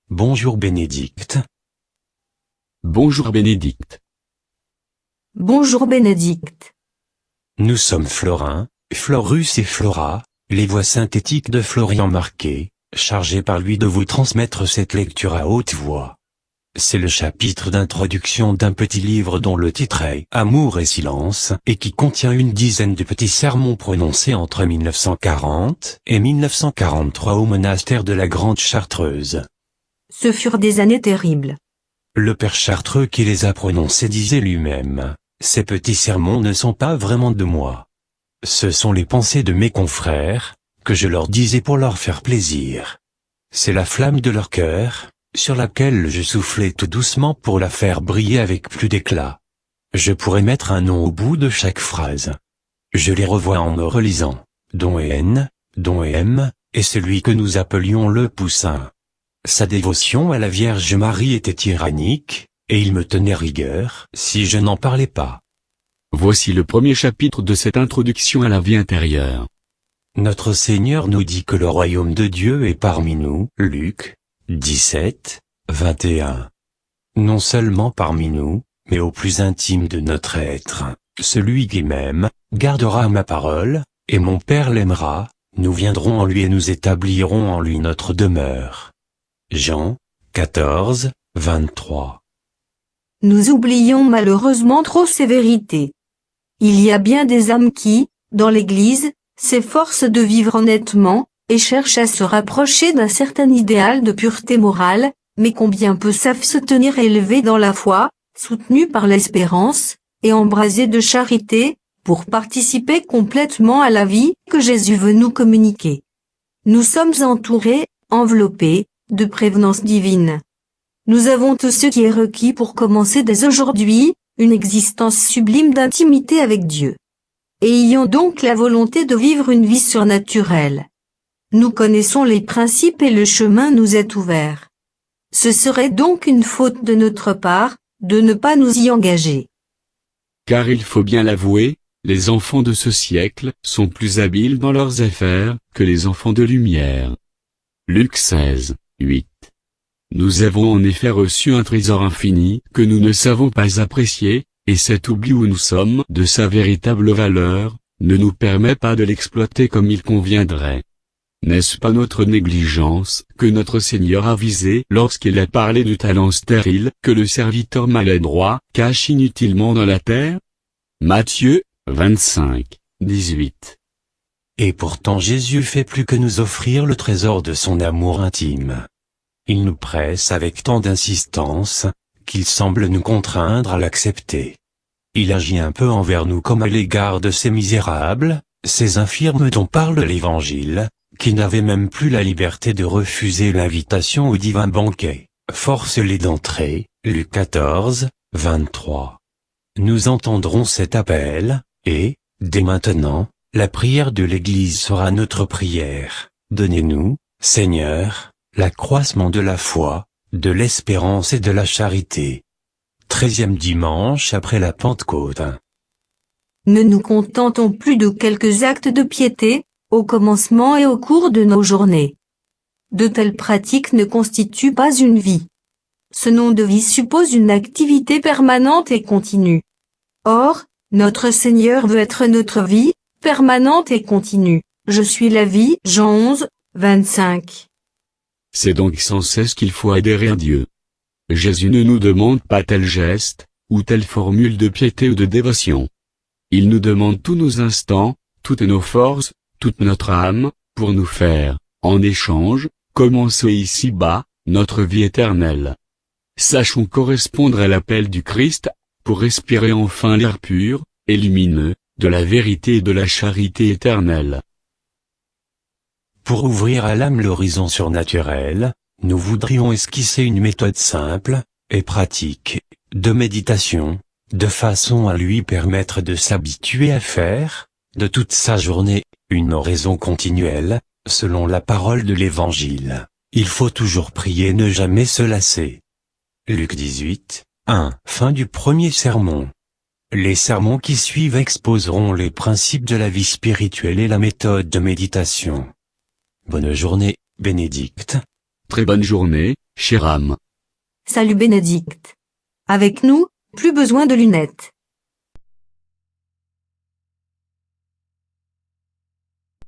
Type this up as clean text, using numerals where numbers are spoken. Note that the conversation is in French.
Bonjour Bénédicte. Bonjour Bénédicte. Bonjour Bénédicte. Nous sommes Florin, Florus et Flora, les voix synthétiques de Florian Marquet, chargés par lui de vous transmettre cette lecture à haute voix. C'est le chapitre d'introduction d'un petit livre dont le titre est « Amour et silence » et qui contient une dizaine de petits sermons prononcés entre 1940 et 1943 au monastère de la Grande Chartreuse. Ce furent des années terribles. Le père Chartreux qui les a prononcés disait lui-même « Ces petits sermons ne sont pas vraiment de moi. Ce sont les pensées de mes confrères, que je leur disais pour leur faire plaisir. C'est la flamme de leur cœur, sur laquelle je soufflais tout doucement pour la faire briller avec plus d'éclat. Je pourrais mettre un nom au bout de chaque phrase. Je les revois en me relisant. Don et N, Don et M, et celui que nous appelions le Poussin. Sa dévotion à la Vierge Marie était tyrannique, et il me tenait rigueur si je n'en parlais pas. » Voici le premier chapitre de cette introduction à la vie intérieure. Notre Seigneur nous dit que le royaume de Dieu est parmi nous, Luc 17, 21. Non seulement parmi nous, mais au plus intime de notre être. Celui qui m'aime, gardera ma parole, et mon Père l'aimera, nous viendrons en lui et nous établirons en lui notre demeure. Jean 14, 23. Nous oublions malheureusement trop ces vérités. Il y a bien des âmes qui, dans l'Église, s'efforcent de vivre honnêtement, et cherchent à se rapprocher d'un certain idéal de pureté morale, mais combien peu savent se tenir élevés dans la foi, soutenus par l'espérance, et embrasés de charité, pour participer complètement à la vie que Jésus veut nous communiquer. Nous sommes entourés, enveloppés, de prévenance divine. Nous avons tout ce qui est requis pour commencer dès aujourd'hui, une existence sublime d'intimité avec Dieu. Et ayons donc la volonté de vivre une vie surnaturelle. Nous connaissons les principes et le chemin nous est ouvert. Ce serait donc une faute de notre part, de ne pas nous y engager. Car il faut bien l'avouer, les enfants de ce siècle sont plus habiles dans leurs affaires que les enfants de lumière. Luc 16, 8. Nous avons en effet reçu un trésor infini que nous ne savons pas apprécier, et cet oubli où nous sommes de sa véritable valeur, ne nous permet pas de l'exploiter comme il conviendrait. N'est-ce pas notre négligence que notre Seigneur a visée lorsqu'il a parlé du talent stérile que le serviteur maladroit cache inutilement dans la terre? Matthieu 25, 18. Et pourtant Jésus fait plus que nous offrir le trésor de son amour intime. Il nous presse avec tant d'insistance, qu'il semble nous contraindre à l'accepter. Il agit un peu envers nous comme à l'égard de ces misérables, ces infirmes dont parle l'Évangile, qui n'avaient même plus la liberté de refuser l'invitation au divin banquet. Force-les d'entrer, Luc 14, 23. Nous entendrons cet appel, et, dès maintenant, la prière de l'Église sera notre prière. Donnez-nous, Seigneur, l'accroissement de la foi, de l'espérance et de la charité. 13e dimanche après la Pentecôte. Ne nous contentons plus de quelques actes de piété, au commencement et au cours de nos journées. De telles pratiques ne constituent pas une vie. Ce nom de vie suppose une activité permanente et continue. Or, notre Seigneur veut être notre vie, permanente et continue. Je suis la vie. Jean 11, 25. C'est donc sans cesse qu'il faut adhérer à Dieu. Jésus ne nous demande pas tel geste, ou telle formule de piété ou de dévotion. Il nous demande tous nos instants, toutes nos forces, toute notre âme, pour nous faire, en échange, commencer ici-bas, notre vie éternelle. Sachons correspondre à l'appel du Christ, pour respirer enfin l'air pur, et lumineux, de la vérité et de la charité éternelle. Pour ouvrir à l'âme l'horizon surnaturel, nous voudrions esquisser une méthode simple, et pratique, de méditation, de façon à lui permettre de s'habituer à faire, de toute sa journée, une oraison continuelle, selon la parole de l'Évangile. Il faut toujours prier, ne jamais se lasser. Luc 18, 1. Fin du premier sermon. Les sermons qui suivent exposeront les principes de la vie spirituelle et la méthode de méditation. Bonne journée, Bénédicte. Très bonne journée, cher âme. Salut Bénédicte. Avec nous, plus besoin de lunettes.